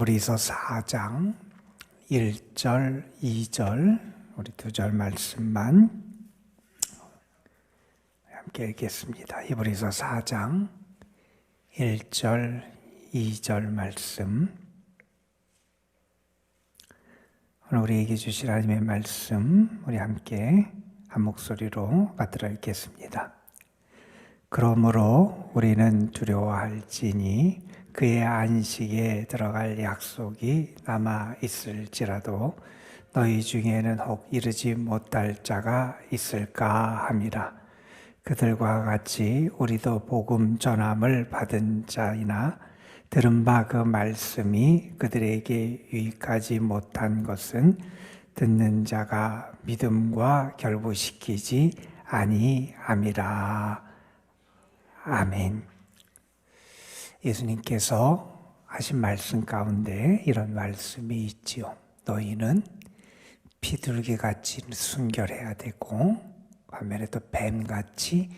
히브리서 4장 1절, 2절 우리 두 절 말씀만 함께 읽겠습니다. 히브리서 4장 1절, 2절 말씀. 오늘 우리에게 주실 하나님의 말씀 우리 함께 한 목소리로 받들어 읽겠습니다. 그러므로 우리는 두려워할지니 그의 안식에 들어갈 약속이 남아 있을지라도 너희 중에는 혹 이르지 못할 자가 있을까 함이라. 그들과 같이 우리도 복음 전함을 받은 자이나 들은 바 그 말씀이 그들에게 유익하지 못한 것은 듣는 자가 믿음과 결부시키지 아니함이라. 아멘. 예수님께서 하신 말씀 가운데 이런 말씀이 있지요. 너희는 비둘기같이 순결해야 되고 반면에 또 뱀같이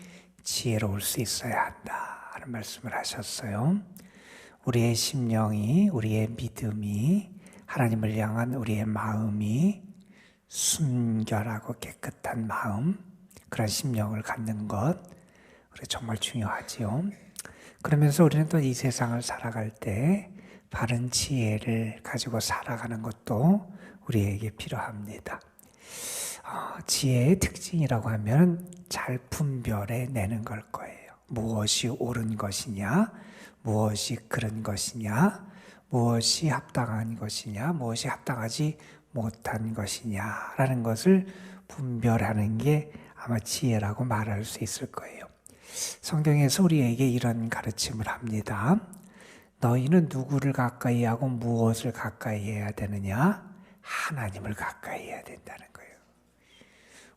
지혜로울 수 있어야 한다 하는 말씀을 하셨어요. 우리의 심령이, 우리의 믿음이, 하나님을 향한 우리의 마음이 순결하고 깨끗한 마음, 그런 심령을 갖는 것 정말 중요하지요. 그러면서 우리는 또 이 세상을 살아갈 때 바른 지혜를 가지고 살아가는 것도 우리에게 필요합니다. 지혜의 특징이라고 하면 잘 분별해내는 걸 거예요. 무엇이 옳은 것이냐, 무엇이 그른 것이냐, 무엇이 합당한 것이냐, 무엇이 합당하지 못한 것이냐라는 것을 분별하는 게 아마 지혜라고 말할 수 있을 거예요. 성경에서 우리에게 이런 가르침을 합니다. 너희는 누구를 가까이 하고 무엇을 가까이 해야 되느냐? 하나님을 가까이 해야 된다는 거예요.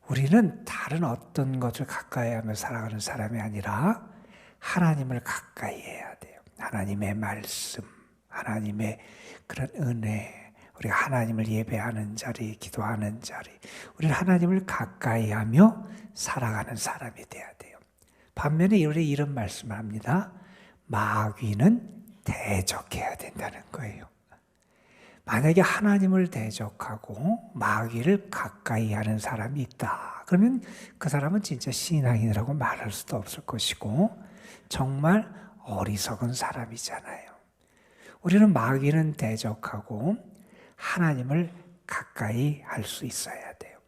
우리는 다른 어떤 것을 가까이 하며 살아가는 사람이 아니라 하나님을 가까이 해야 돼요. 하나님의 말씀, 하나님의 그런 은혜, 우리가 하나님을 예배하는 자리, 기도하는 자리, 우리는 하나님을 가까이 하며 살아가는 사람이 돼야 돼요. 반면에 우리 이런 말씀을 합니다. 마귀는 대적해야 된다는 거예요. 만약에 하나님을 대적하고 마귀를 가까이 하는 사람이 있다. 그러면 그 사람은 진짜 신앙인이라고 말할 수도 없을 것이고 정말 어리석은 사람이잖아요. 우리는 마귀는 대적하고 하나님을 가까이 할 수 있어야 돼요.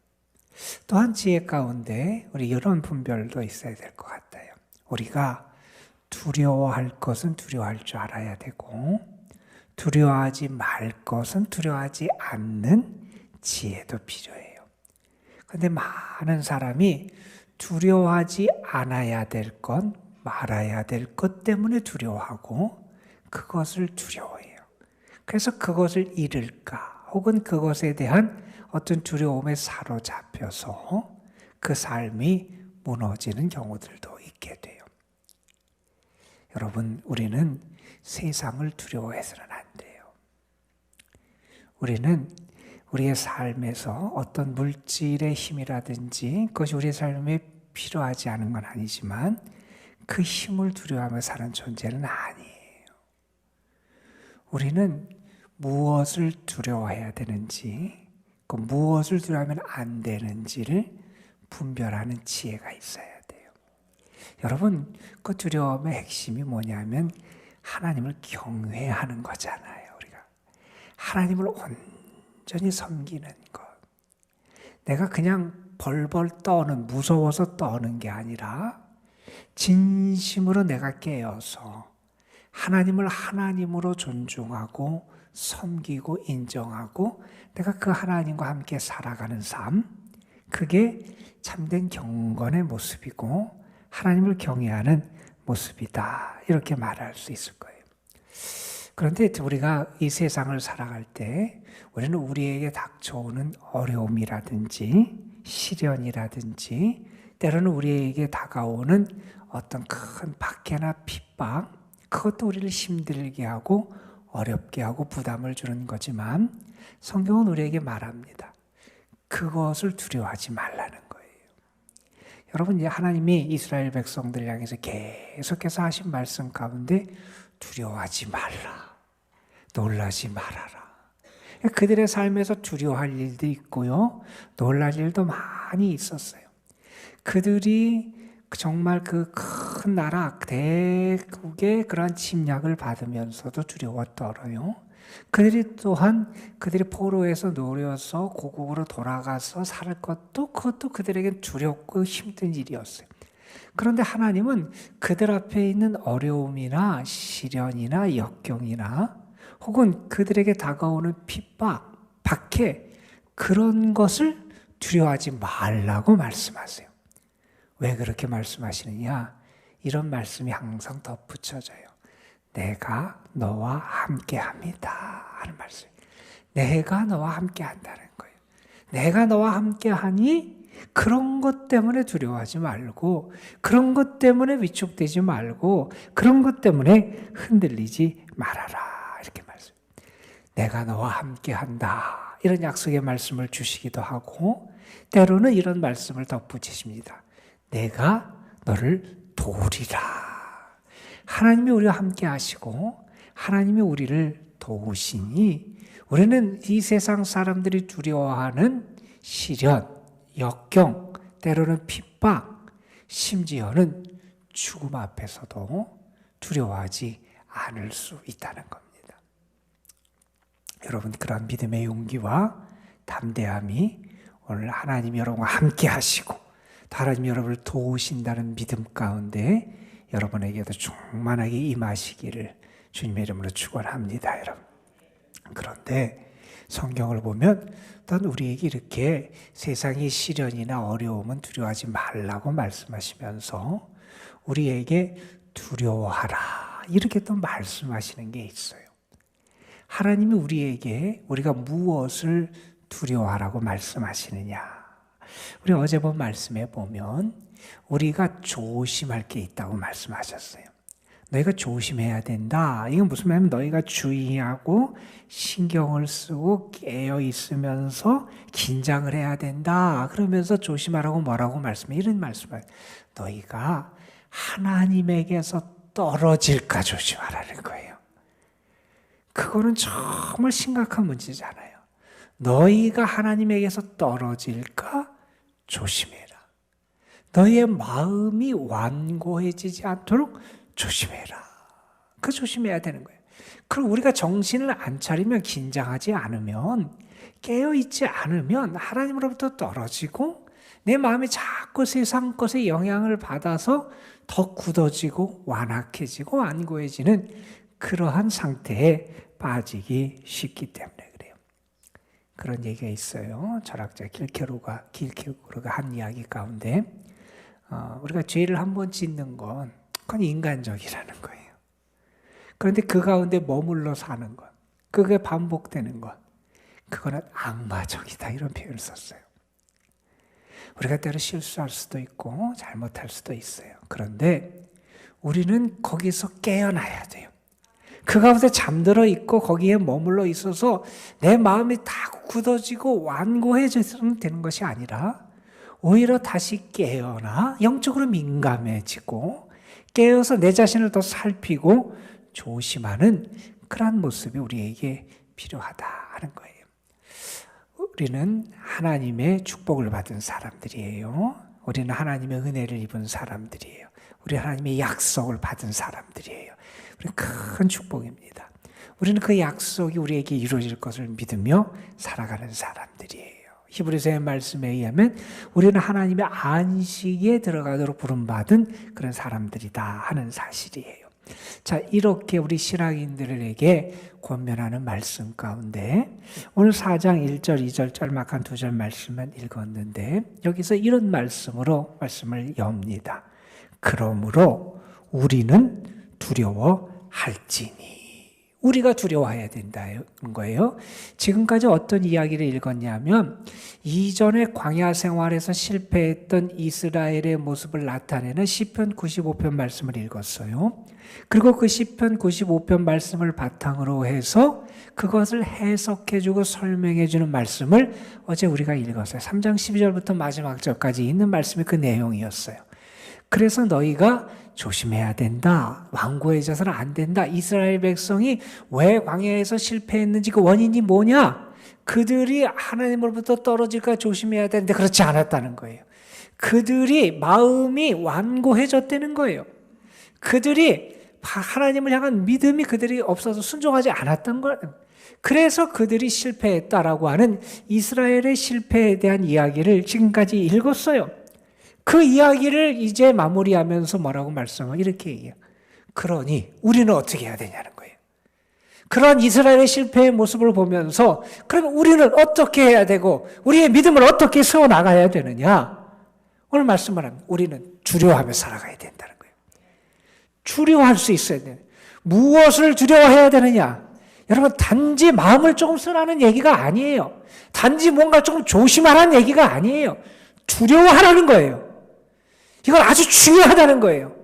또한 지혜 가운데 우리 이런 분별도 있어야 될 것 같아요. 우리가 두려워할 것은 두려워할 줄 알아야 되고 두려워하지 말 것은 두려워하지 않는 지혜도 필요해요. 그런데 많은 사람이 두려워하지 않아야 될 것, 말아야 될 것 때문에 두려워하고 그것을 두려워해요. 그래서 그것을 잃을까 혹은 그것에 대한 어떤 두려움에 사로잡혀서 그 삶이 무너지는 경우들도 있게 돼요. 여러분, 우리는 세상을 두려워해서는 안 돼요. 우리는 우리의 삶에서 어떤 물질의 힘이라든지 그것이 우리의 삶에 필요하지 않은 건 아니지만 그 힘을 두려워하며 사는 존재는 아니에요. 우리는 무엇을 두려워해야 되는지 그 무엇을 두려워하면 안 되는지를 분별하는 지혜가 있어야 돼요. 여러분, 그 두려움의 핵심이 뭐냐면 하나님을 경외하는 거잖아요. 우리가 하나님을 온전히 섬기는 것. 내가 그냥 벌벌 떠는, 무서워서 떠는 게 아니라 진심으로 내가 깨어서 하나님을 하나님으로 존중하고 섬기고 인정하고 내가 그 하나님과 함께 살아가는 삶, 그게 참된 경건의 모습이고 하나님을 경외하는 모습이다. 이렇게 말할 수 있을 거예요. 그런데 우리가 이 세상을 살아갈 때 우리는 우리에게 닥쳐오는 어려움이라든지 시련이라든지 때로는 우리에게 다가오는 어떤 큰 박해나 핍박, 그것도 우리를 힘들게 하고 어렵게 하고 부담을 주는 거지만 성경은 우리에게 말합니다. 그것을 두려워하지 말라는 거예요. 여러분, 이제 하나님이 이스라엘 백성들 향해서 계속해서 하신 말씀 가운데 두려워하지 말라. 놀라지 말아라. 그들의 삶에서 두려워할 일도 있고요. 놀랄 일도 많이 있었어요. 그들이 정말 그 큰 나라 대국의 그런 침략을 받으면서도 두려워 떨어요. 그들이 또한 그들이 포로에서 노려서 고국으로 돌아가서 살 것도 그것도 그들에겐 두렵고 힘든 일이었어요. 그런데 하나님은 그들 앞에 있는 어려움이나 시련이나 역경이나 혹은 그들에게 다가오는 핍박, 박해 그런 것을 두려워하지 말라고 말씀하세요. 왜 그렇게 말씀하시느냐? 이런 말씀이 항상 덧붙여져요. 내가 너와 함께합니다 하는 말씀. 내가 너와 함께한다는 거예요. 내가 너와 함께하니 그런 것 때문에 두려워하지 말고, 그런 것 때문에 위축되지 말고, 그런 것 때문에 흔들리지 말아라 이렇게 말씀. 내가 너와 함께한다 이런 약속의 말씀을 주시기도 하고, 때로는 이런 말씀을 덧붙이십니다. 내가 너를 도우리라. 하나님이 우리와 함께 하시고 하나님이 우리를 도우시니 우리는 이 세상 사람들이 두려워하는 시련, 역경, 때로는 핍박, 심지어는 죽음 앞에서도 두려워하지 않을 수 있다는 겁니다. 여러분, 그런 믿음의 용기와 담대함이 오늘 하나님이 여러분과 함께 하시고 하나님이 여러분을 도우신다는 믿음 가운데 여러분에게도 충만하게 임하시기를 주님의 이름으로 축원합니다, 여러분. 그런데 성경을 보면 또한 우리에게 이렇게 세상의 시련이나 어려움은 두려워하지 말라고 말씀하시면서 우리에게 두려워하라 이렇게 또 말씀하시는 게 있어요. 하나님이 우리에게 우리가 무엇을 두려워하라고 말씀하시느냐? 우리 어제 본 말씀에 보면 우리가 조심할 게 있다고 말씀하셨어요. 너희가 조심해야 된다. 이건 무슨 말이냐면 너희가 주의하고 신경을 쓰고 깨어 있으면서 긴장을 해야 된다. 그러면서 조심하라고 뭐라고 말씀해? 이런 말씀을 너희가 하나님에게서 떨어질까 조심하라는 거예요. 그거는 정말 심각한 문제잖아요. 너희가 하나님에게서 떨어질까 조심해라. 너희의 마음이 완고해지지 않도록 조심해라. 그 조심해야 되는 거예요. 그리고 우리가 정신을 안 차리면, 긴장하지 않으면, 깨어있지 않으면 하나님으로부터 떨어지고 내 마음이 자꾸 세상 것에 영향을 받아서 더 굳어지고 완악해지고 완고해지는 그러한 상태에 빠지기 쉽기 때문에 그래요. 그런 얘기가 있어요. 철학자 킬케로가 한 이야기 가운데 우리가 죄를 한번 짓는 건 그건 인간적이라는 거예요. 그런데 그 가운데 머물러 사는 것, 그게 반복되는 것, 그거는 악마적이다 이런 표현을 썼어요. 우리가 때로 실수할 수도 있고 잘못할 수도 있어요. 그런데 우리는 거기서 깨어나야 돼요. 그 가운데 잠들어 있고 거기에 머물러 있어서 내 마음이 다 굳어지고 완고해져서는 되는 것이 아니라 오히려 다시 깨어나 영적으로 민감해지고 깨어서 내 자신을 더 살피고 조심하는 그러한 모습이 우리에게 필요하다 하는 거예요. 우리는 하나님의 축복을 받은 사람들이에요. 우리는 하나님의 은혜를 입은 사람들이에요. 우리 하나님의 약속을 받은 사람들이에요. 우리는 큰 축복입니다. 우리는 그 약속이 우리에게 이루어질 것을 믿으며 살아가는 사람들이에요. 히브리서의 말씀에 의하면 우리는 하나님의 안식에 들어가도록 부름받은 그런 사람들이다 하는 사실이에요. 자, 이렇게 우리 신앙인들에게 권면하는 말씀 가운데 오늘 4장 1절, 2절 짤막한 2절 말씀만 읽었는데 여기서 이런 말씀으로 말씀을 엽니다. 그러므로 우리는 두려워할지니. 우리가 두려워해야 된다는 거예요. 지금까지 어떤 이야기를 읽었냐면 이전에 광야 생활에서 실패했던 이스라엘의 모습을 나타내는 시편 95편 말씀을 읽었어요. 그리고 그 시편 95편 말씀을 바탕으로 해서 그것을 해석해주고 설명해주는 말씀을 어제 우리가 읽었어요. 3장 12절부터 마지막 절까지 있는 말씀이 그 내용이었어요. 그래서 너희가 조심해야 된다. 완고해져서는 안 된다. 이스라엘 백성이 왜 광야에서 실패했는지 그 원인이 뭐냐? 그들이 하나님으로부터 떨어질까 조심해야 되는데 그렇지 않았다는 거예요. 그들이 마음이 완고해졌다는 거예요. 그들이 하나님을 향한 믿음이 그들이 없어서 순종하지 않았던 거예요. 그래서 그들이 실패했다라고 하는 이스라엘의 실패에 대한 이야기를 지금까지 읽었어요. 그 이야기를 이제 마무리하면서 뭐라고 말씀을 이렇게 얘기해요. 그러니 우리는 어떻게 해야 되냐는 거예요. 그런 이스라엘의 실패의 모습을 보면서 그러면 우리는 어떻게 해야 되고 우리의 믿음을 어떻게 세워나가야 되느냐. 오늘 말씀을 합니다. 우리는 두려워하며 살아가야 된다는 거예요. 두려워할 수 있어야 돼요. 무엇을 두려워해야 되느냐? 여러분 단지 마음을 조금 쓰라는 얘기가 아니에요. 단지 뭔가 조금 조심하라는 얘기가 아니에요. 두려워하라는 거예요. 이건 아주 중요하다는 거예요.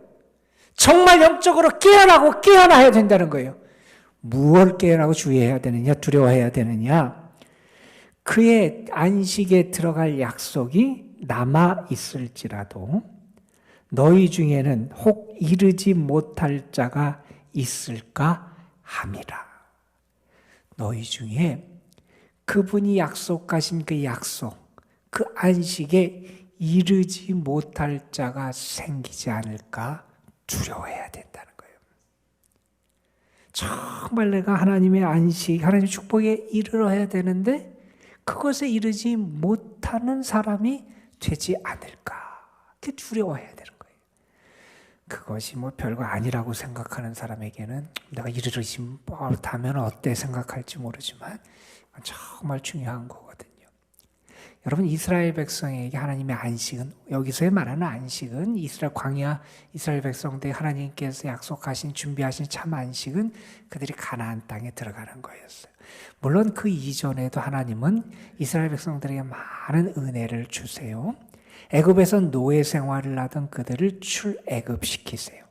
정말 영적으로 깨어나야 된다는 거예요. 무엇을 깨어나고 주의해야 되느냐, 두려워해야 되느냐. 그의 안식에 들어갈 약속이 남아 있을지라도 너희 중에는 혹 이르지 못할 자가 있을까 함이라. 너희 중에 그분이 약속하신 그 약속, 그 안식에 이르지 못할 자가 생기지 않을까 두려워해야 된다는 거예요. 정말 내가 하나님의 안식, 하나님의 축복에 이르러야 되는데 그것에 이르지 못하는 사람이 되지 않을까. 그게 두려워해야 되는 거예요. 그것이 뭐 별거 아니라고 생각하는 사람에게는 내가 이르지 못하면 어때 생각할지 모르지만 정말 중요한 거거든요. 여러분 이스라엘 백성에게 하나님의 안식은 여기서의 말하는 안식은 이스라엘 광야 이스라엘 백성들 하나님께서 약속하신 준비하신 참 안식은 그들이 가나안 땅에 들어가는 거였어요. 물론 그 이전에도 하나님은 이스라엘 백성들에게 많은 은혜를 주세요. 애굽에서 노예 생활을 하던 그들을 출애굽시키세요.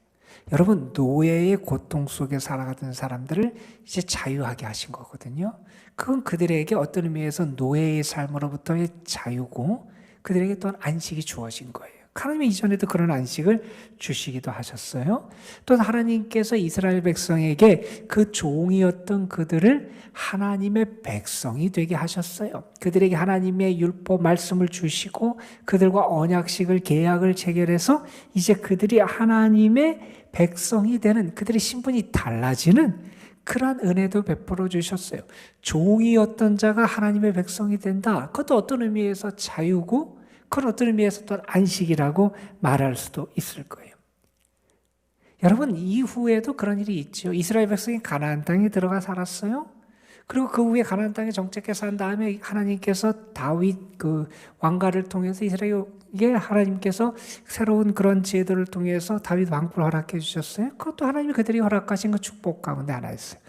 여러분 노예의 고통 속에 살아가던 사람들을 이제 자유하게 하신 거거든요. 그건 그들에게 어떤 의미에서 노예의 삶으로부터의 자유고 그들에게 또한 안식이 주어진 거예요. 하나님이 이전에도 그런 안식을 주시기도 하셨어요. 또 하나님께서 이스라엘 백성에게 그 종이었던 그들을 하나님의 백성이 되게 하셨어요. 그들에게 하나님의 율법 말씀을 주시고 그들과 언약식을 계약을 체결해서 이제 그들이 하나님의 백성이 되는 그들의 신분이 달라지는 그러한 은혜도 베풀어 주셨어요. 종이었던 자가 하나님의 백성이 된다. 그것도 어떤 의미에서 자유고 그건 어떤 의미에서 또 안식이라고 말할 수도 있을 거예요. 여러분 이후에도 그런 일이 있죠. 이스라엘 백성이 가나안 땅에 들어가 살았어요. 그리고 그 후에 가나안 땅에 정착해 산 다음에 하나님께서 다윗 그 왕가를 통해서 이스라엘에게 하나님께서 새로운 그런 지혜들을 통해서 다윗 왕국을 허락해 주셨어요. 그것도 하나님이 그들이 허락하신 그 축복 가운데 하나였어요.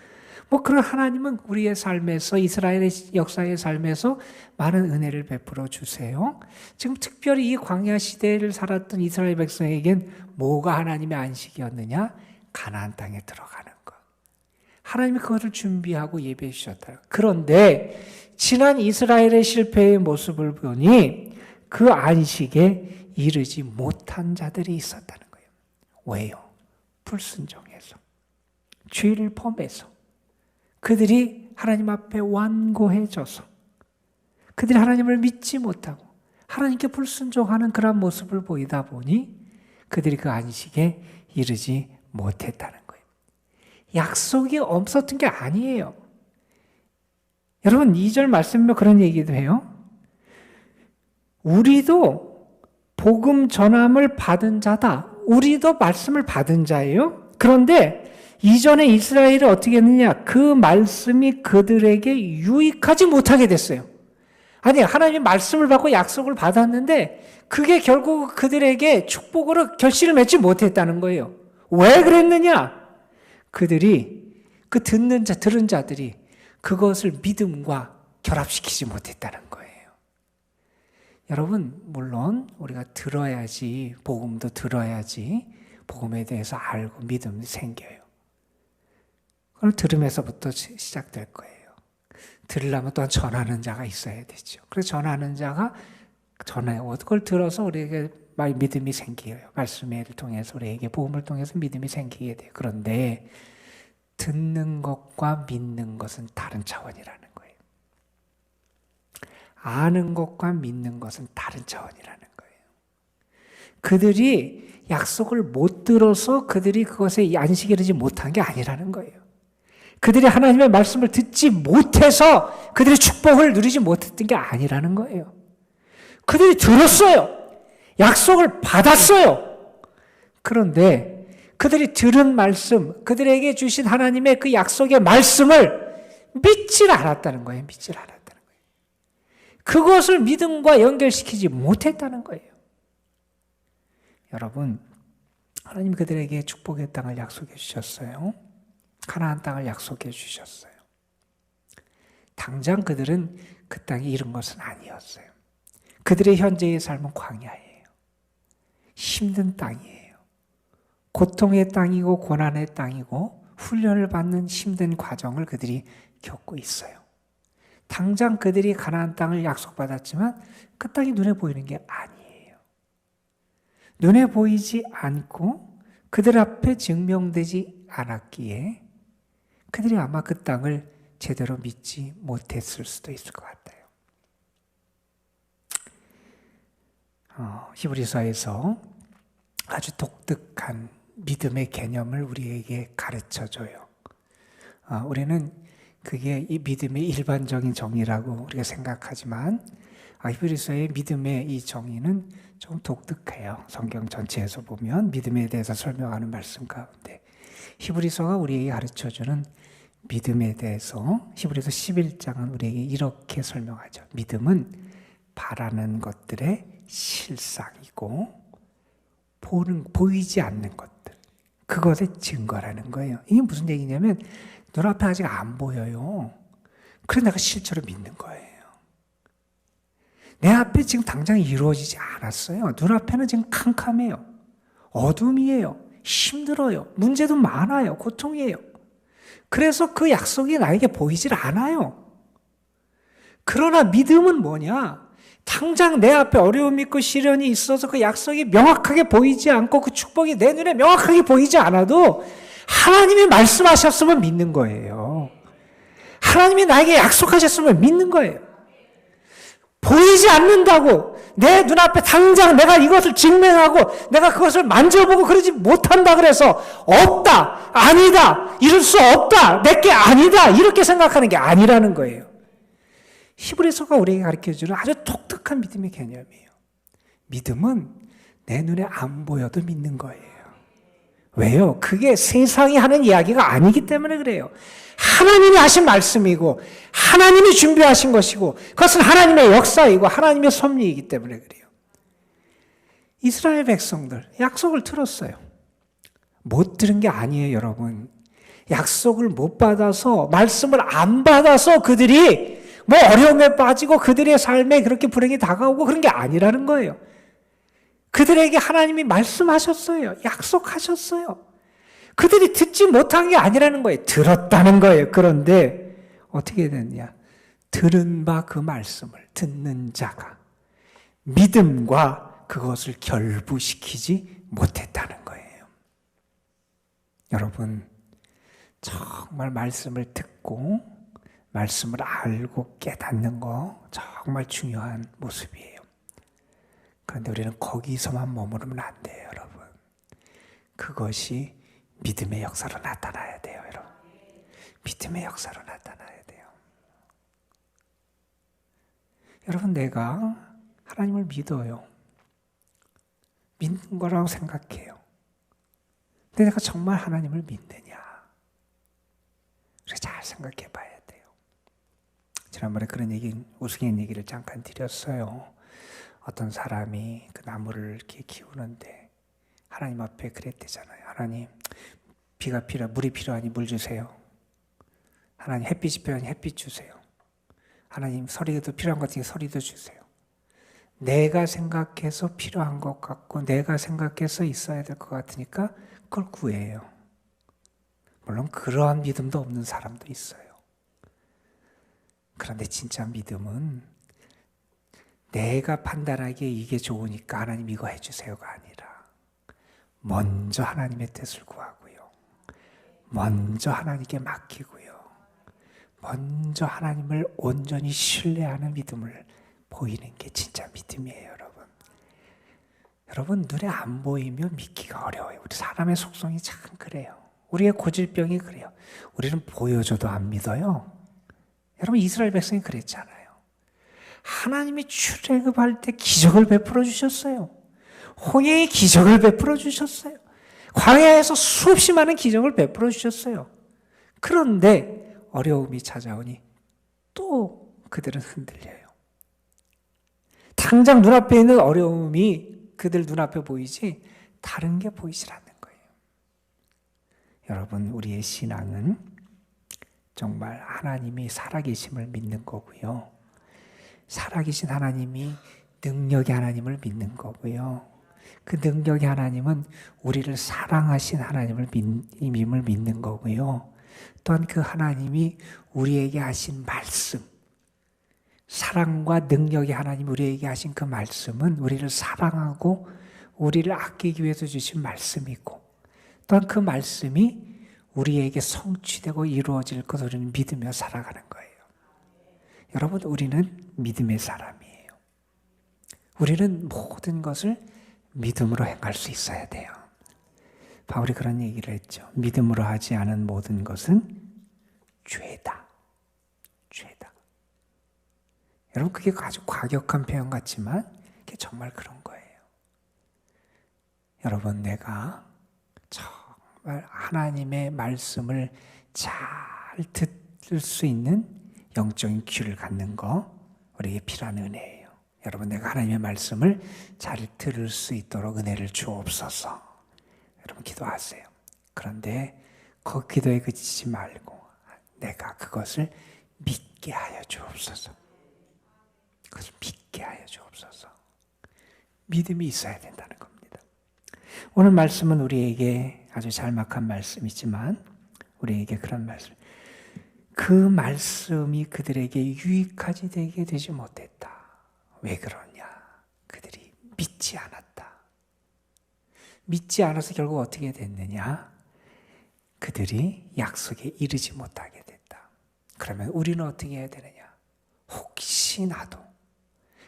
뭐 그런 하나님은 우리의 삶에서 이스라엘의 역사의 삶에서 많은 은혜를 베풀어 주세요. 지금 특별히 이 광야 시대를 살았던 이스라엘 백성에겐 뭐가 하나님의 안식이었느냐? 가나안 땅에 들어가는 것. 하나님이 그것을 준비하고 예배해 주셨다. 그런데 지난 이스라엘의 실패의 모습을 보니 그 안식에 이르지 못한 자들이 있었다는 거예요. 왜요? 불순종해서, 죄를 범해서, 그들이 하나님 앞에 완고해져서, 그들이 하나님을 믿지 못하고 하나님께 불순종하는 그런 모습을 보이다 보니 그들이 그 안식에 이르지 못했다는 거예요. 약속이 없었던 게 아니에요. 여러분 2절 말씀에 그런 얘기도 해요. 우리도 복음 전함을 받은 자다. 우리도 말씀을 받은 자예요. 그런데 이전에 이스라엘이 어떻게 했느냐? 그 말씀이 그들에게 유익하지 못하게 됐어요. 아니 하나님의 말씀을 받고 약속을 받았는데 그게 결국 그들에게 축복으로 결실을 맺지 못했다는 거예요. 왜 그랬느냐? 그들이 그 들은 자들이 그것을 믿음과 결합시키지 못했다는 거예요. 여러분 물론 우리가 들어야지 복음도 들어야지 복음에 대해서 알고 믿음이 생겨요. 그걸 들으면서부터 시작될 거예요. 들으려면 또한 전하는 자가 있어야 되죠. 그래서 전하는 자가 전해요. 그걸 들어서 우리에게 믿음이 생겨요. 말씀을 통해서 우리에게 복음을 통해서 믿음이 생기게 돼요. 그런데 듣는 것과 믿는 것은 다른 차원이라는 거예요. 아는 것과 믿는 것은 다른 차원이라는 거예요. 그들이 약속을 못 들어서 그들이 그것에 안식에 이르지 못한 게 아니라는 거예요. 그들이 하나님의 말씀을 듣지 못해서 그들이 축복을 누리지 못했던 게 아니라는 거예요. 그들이 들었어요. 약속을 받았어요. 그런데 그들이 들은 말씀, 그들에게 주신 하나님의 그 약속의 말씀을 믿질 않았다는 거예요. 믿질 않았다는 거예요. 그것을 믿음과 연결시키지 못했다는 거예요. 여러분, 하나님 그들에게 축복의 땅을 약속해 주셨어요. 가나안 땅을 약속해 주셨어요. 당장 그들은 그 땅에 이른 것은 아니었어요. 그들의 현재의 삶은 광야예요. 힘든 땅이에요. 고통의 땅이고 고난의 땅이고 훈련을 받는 힘든 과정을 그들이 겪고 있어요. 당장 그들이 가나안 땅을 약속받았지만 그 땅이 눈에 보이는 게 아니에요. 눈에 보이지 않고 그들 앞에 증명되지 않았기에 그들이 아마 그 땅을 제대로 믿지 못했을 수도 있을 것 같아요. 히브리서에서 아주 독특한 믿음의 개념을 우리에게 가르쳐줘요. 우리는 그게 이 믿음의 일반적인 정의라고 우리가 생각하지만 히브리서의 믿음의 이 정의는 좀 독특해요. 성경 전체에서 보면 믿음에 대해서 설명하는 말씀 가운데 히브리서가 우리에게 가르쳐주는 믿음에 대해서 히브리서 11장은 우리에게 이렇게 설명하죠. 믿음은 바라는 것들의 실상이고 보이지 않는 것들, 그것의 증거라는 거예요. 이게 무슨 얘기냐면 눈앞에 아직 안 보여요. 그래서 내가 실제로 믿는 거예요. 내 앞에 지금 당장 이루어지지 않았어요. 눈앞에는 지금 캄캄해요. 어둠이에요. 힘들어요. 문제도 많아요. 고통이에요. 그래서 그 약속이 나에게 보이질 않아요. 그러나 믿음은 뭐냐? 당장 내 앞에 어려움이 있고 시련이 있어서 그 약속이 명확하게 보이지 않고 그 축복이 내 눈에 명확하게 보이지 않아도 하나님이 말씀하셨으면 믿는 거예요. 하나님이 나에게 약속하셨으면 믿는 거예요. 보이지 않는다고 내 눈앞에 당장 내가 이것을 직면하고 내가 그것을 만져보고 그러지 못한다 그래서 없다, 아니다, 이럴 수 없다, 내게 아니다 이렇게 생각하는 게 아니라는 거예요. 히브리서가 우리에게 가르쳐주는 아주 독특한 믿음의 개념이에요. 믿음은 내 눈에 안 보여도 믿는 거예요. 왜요? 그게 세상이 하는 이야기가 아니기 때문에 그래요. 하나님이 하신 말씀이고 하나님이 준비하신 것이고 그것은 하나님의 역사이고 하나님의 섭리이기 때문에 그래요. 이스라엘 백성들 약속을 들었어요. 못 들은 게 아니에요, 여러분. 약속을 못 받아서 말씀을 안 받아서 그들이 뭐 어려움에 빠지고 그들의 삶에 그렇게 불행이 다가오고 그런 게 아니라는 거예요. 그들에게 하나님이 말씀하셨어요. 약속하셨어요. 그들이 듣지 못한 게 아니라는 거예요. 들었다는 거예요. 그런데 어떻게 됐냐? 들은 바 그 말씀을 듣는 자가 믿음과 그것을 결부시키지 못했다는 거예요. 여러분, 정말 말씀을 듣고 말씀을 알고 깨닫는 거 정말 중요한 모습이에요. 그런데 우리는 거기서만 머무르면 안 돼요, 여러분. 그것이 믿음의 역사로 나타나야 돼요, 여러분. 믿음의 역사로 나타나야 돼요. 여러분, 내가 하나님을 믿어요. 믿는 거라고 생각해요. 근데 내가 정말 하나님을 믿느냐? 그래서 잘 생각해 봐야 돼요. 지난번에 그런 우스갯 얘기를 잠깐 드렸어요. 어떤 사람이 그 나무를 이렇게 키우는데 하나님 앞에 그랬대잖아요. 하나님, 물이 필요하니 물 주세요. 하나님, 햇빛이 필요하니 햇빛 주세요. 하나님, 서리도 필요한 것 같으니 서리도 주세요. 내가 생각해서 필요한 것 같고 내가 생각해서 있어야 될 것 같으니까 그걸 구해요. 물론 그러한 믿음도 없는 사람도 있어요. 그런데 진짜 믿음은 내가 판단하기에 이게 좋으니까 하나님 이거 해주세요가 아니라 먼저 하나님의 뜻을 구하고요. 먼저 하나님께 맡기고요. 먼저 하나님을 온전히 신뢰하는 믿음을 보이는 게 진짜 믿음이에요, 여러분. 여러분, 눈에 안 보이면 믿기가 어려워요. 우리 사람의 속성이 참 그래요. 우리의 고질병이 그래요. 우리는 보여줘도 안 믿어요. 여러분, 이스라엘 백성이 그랬잖아요. 하나님이 출애굽할 때 기적을 베풀어 주셨어요. 홍해의 기적을 베풀어 주셨어요. 광야에서 수없이 많은 기적을 베풀어 주셨어요. 그런데 어려움이 찾아오니 또 그들은 흔들려요. 당장 눈앞에 있는 어려움이 그들 눈앞에 보이지 다른 게 보이질 않는 거예요. 여러분, 우리의 신앙은 정말 하나님이 살아계심을 믿는 거고요. 살아계신 하나님이 능력의 하나님을 믿는 거고요. 그 능력의 하나님은 우리를 사랑하신 하나님을 믿는 거고요. 또한 그 하나님이 우리에게 하신 말씀, 사랑과 능력의 하나님 우리에게 하신 그 말씀은 우리를 사랑하고 우리를 아끼기 위해서 주신 말씀이고, 또한 그 말씀이 우리에게 성취되고 이루어질 것을 우리는 믿으며 살아가는 거예요. 여러분, 우리는 믿음의 사람이에요. 우리는 모든 것을 믿음으로 행할 수 있어야 돼요. 바울이 그런 얘기를 했죠. 믿음으로 하지 않은 모든 것은 죄다. 죄다. 여러분, 그게 아주 과격한 표현 같지만 그게 정말 그런 거예요. 여러분, 내가 정말 하나님의 말씀을 잘 들을 수 있는 영적인 귀를 갖는 거 우리에게 필요한 은혜예요. 여러분, 내가 하나님의 말씀을 잘 들을 수 있도록 은혜를 주옵소서. 여러분, 기도하세요. 그런데 그 기도에 그치지 말고 내가 그것을 믿게 하여 주옵소서. 그것을 믿게 하여 주옵소서. 믿음이 있어야 된다는 겁니다. 오늘 말씀은 우리에게 아주 잘막한 말씀이지만 우리에게 그런 말씀, 그 말씀이 그들에게 유익하지 되게 되지 못했다. 왜 그러냐? 그들이 믿지 않았다. 믿지 않아서 결국 어떻게 됐느냐? 그들이 약속에 이르지 못하게 됐다. 그러면 우리는 어떻게 해야 되느냐? 혹시나도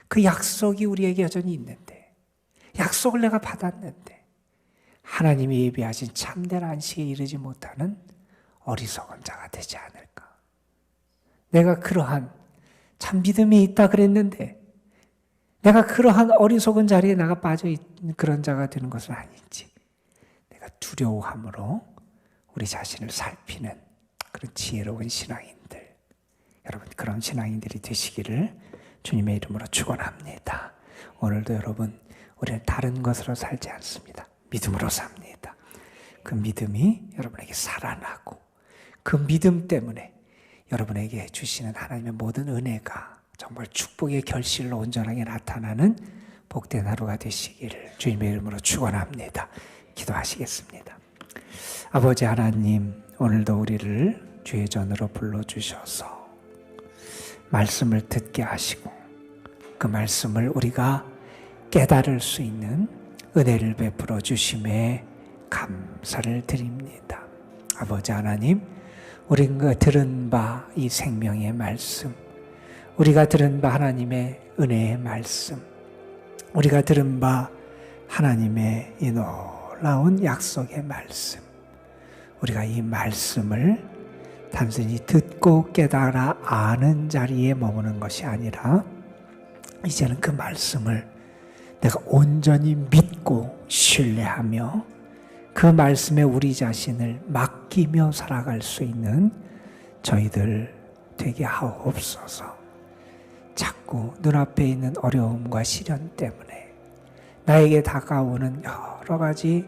그 약속이 우리에게 여전히 있는데, 약속을 내가 받았는데 하나님이 예비하신 참된 안식에 이르지 못하는 어리석은 자가 되지 않을까? 내가 그러한 참 믿음이 있다 그랬는데 내가 그러한 어리석은 자리에 내가 빠져있는 그런 자가 되는 것은 아닌지, 내가 두려워함으로 우리 자신을 살피는 그런 지혜로운 신앙인들, 여러분, 그런 신앙인들이 되시기를 주님의 이름으로 축원합니다. 오늘도 여러분, 우리는 다른 것으로 살지 않습니다. 믿음으로 삽니다. 그 믿음이 여러분에게 살아나고 그 믿음 때문에 여러분에게 주시는 하나님의 모든 은혜가 정말 축복의 결실로 온전하게 나타나는 복된 하루가 되시기를 주님의 이름으로 축원합니다. 기도하시겠습니다. 아버지 하나님, 오늘도 우리를 주의 전으로 불러주셔서 말씀을 듣게 하시고 그 말씀을 우리가 깨달을 수 있는 은혜를 베풀어 주심에 감사를 드립니다. 아버지 하나님, 우리가 들은 바 이 생명의 말씀, 우리가 들은 바 하나님의 은혜의 말씀, 우리가 들은 바 하나님의 이 놀라운 약속의 말씀, 우리가 이 말씀을 단순히 듣고 깨달아 아는 자리에 머무는 것이 아니라 이제는 그 말씀을 내가 온전히 믿고 신뢰하며 그 말씀에 우리 자신을 맡기며 살아갈 수 있는 저희들 되게 하옵소서. 자꾸 눈앞에 있는 어려움과 시련 때문에 나에게 다가오는 여러 가지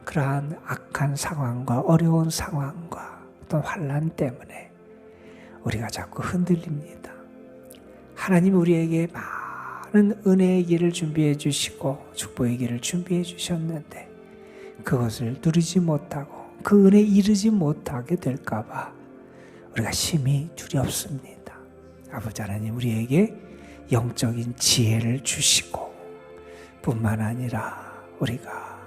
그러한 악한 상황과 어려운 상황과 어떤 환난 때문에 우리가 자꾸 흔들립니다. 하나님 우리에게 많은 은혜의 길을 준비해 주시고 축복의 길을 준비해 주셨는데 그것을 누리지 못하고 그 은혜에 이르지 못하게 될까 봐 우리가 심히 두렵습니다. 아버지 하나님, 우리에게 영적인 지혜를 주시고 뿐만 아니라 우리가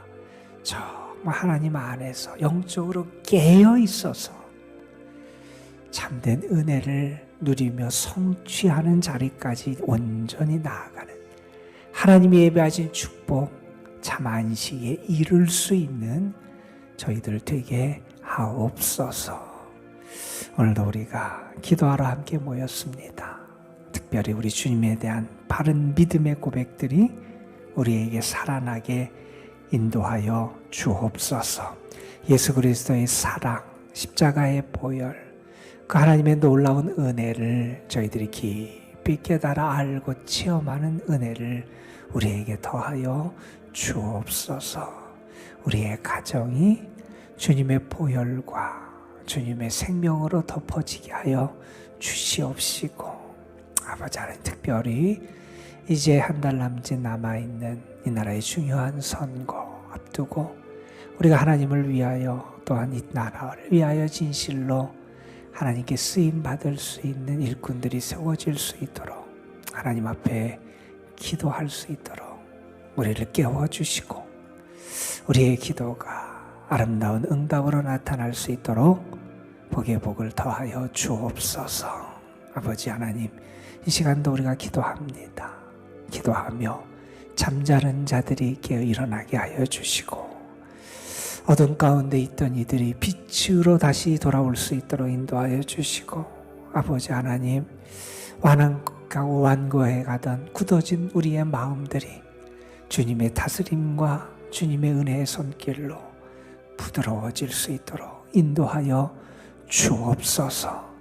정말 하나님 안에서 영적으로 깨어 있어서 참된 은혜를 누리며 성취하는 자리까지 온전히 나아가는 하나님이 예배하신 축복 참 안식에 이룰 수 있는 저희들 되게 하옵소서. 오늘도 우리가 기도하러 함께 모였습니다. 특별히 우리 주님에 대한 바른 믿음의 고백들이 우리에게 살아나게 인도하여 주옵소서. 예수 그리스도의 사랑, 십자가의 보혈, 그 하나님의 놀라운 은혜를 저희들이 깊이 깨달아 알고 체험하는 은혜를 우리에게 더하여 주옵소서. 우리의 가정이 주님의 보혈과 주님의 생명으로 덮어지게 하여 주시옵시고, 아버지 하나님, 특별히 이제 한 달 남짓 남아있는 이 나라의 중요한 선거 앞두고 우리가 하나님을 위하여 또한 이 나라를 위하여 진실로 하나님께 쓰임받을 수 있는 일꾼들이 세워질 수 있도록 하나님 앞에 기도할 수 있도록 우리를 깨워주시고 우리의 기도가 아름다운 응답으로 나타날 수 있도록 복의 복을 더하여 주옵소서. 아버지 하나님, 이 시간도 우리가 기도합니다. 기도하며 잠자는 자들이 깨어 일어나게 하여 주시고 어둠 가운데 있던 이들이 빛으로 다시 돌아올 수 있도록 인도하여 주시고, 아버지 하나님, 완악하고 완고해 가던 굳어진 우리의 마음들이 주님의 다스림과 주님의 은혜의 손길로 부드러워질 수 있도록 인도하여 주옵소서.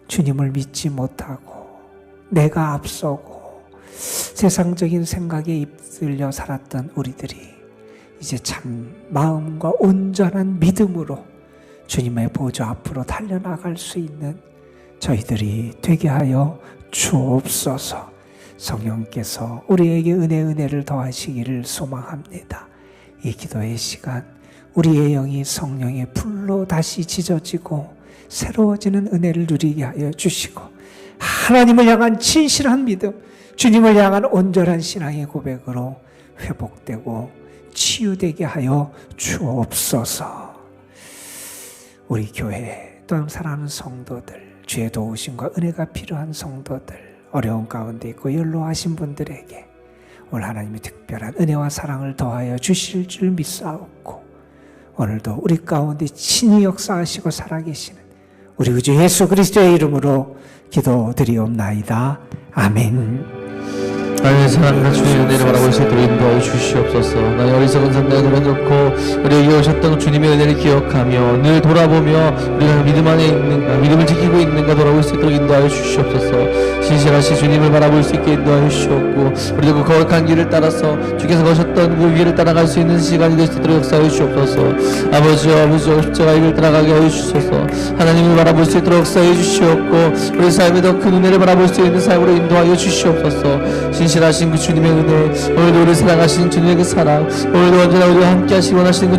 주님을 믿지 못하고 내가 앞서고 세상적인 생각에 휩쓸려 살았던 우리들이 이제 참 마음과 온전한 믿음으로 주님의 보좌 앞으로 달려나갈 수 있는 저희들이 되게 하여 주옵소서. 성령께서 우리에게 은혜를 더하시기를 소망합니다. 이 기도의 시간 우리의 영이 성령의 불로 다시 지져지고 새로워지는 은혜를 누리게 하여 주시고 하나님을 향한 진실한 믿음, 주님을 향한 온전한 신앙의 고백으로 회복되고 치유되게 하여 주옵소서. 우리 교회 또한 사랑하는 성도들, 주의 도우심과 은혜가 필요한 성도들, 어려운 가운데 있고 연로하신 분들에게 오늘 하나님의 특별한 은혜와 사랑을 더하여 주실 줄 믿사옵고, 오늘도 우리 가운데 친히 역사하시고 살아계시는 우리 구주 예수 그리스도의 이름으로 기도드리옵나이다. 아멘. 하나님의 사랑과 주님의 은혜를 바라볼 수 있도록 인도하여 주시옵소서. 나의 어리석은 생각을 내려놓고 우리에게 오셨던 주님의 은혜를 기억하며 늘 돌아보며 우리가 믿음 안에 있는가, 믿음을 지키고 있는가 돌아볼 수 있도록 인도하여 주시옵소서. 신실하신 주님을 바라볼 수 있게 인도하여 주시옵고 우리도 그 거룩한 길을 따라서 주께서 거셨던 그 길을 따라갈 수 있는 시간이 될 수 있도록 역사하여 주시옵소서. 아버지와 십자가의 길을 따라가게 하여 주셔서 하나님을 바라볼 수 있도록 역사하여 주시옵고 우리 삶에 더 큰 은혜를 바라볼 수 있는 삶으로 인도하여 주시옵소서. 신실하신 그 주님의 은혜, 오늘도 우리를 사랑하시는 주님의 그 사랑, 오늘도 언제나 우리와 함께 하시기 원하시는 그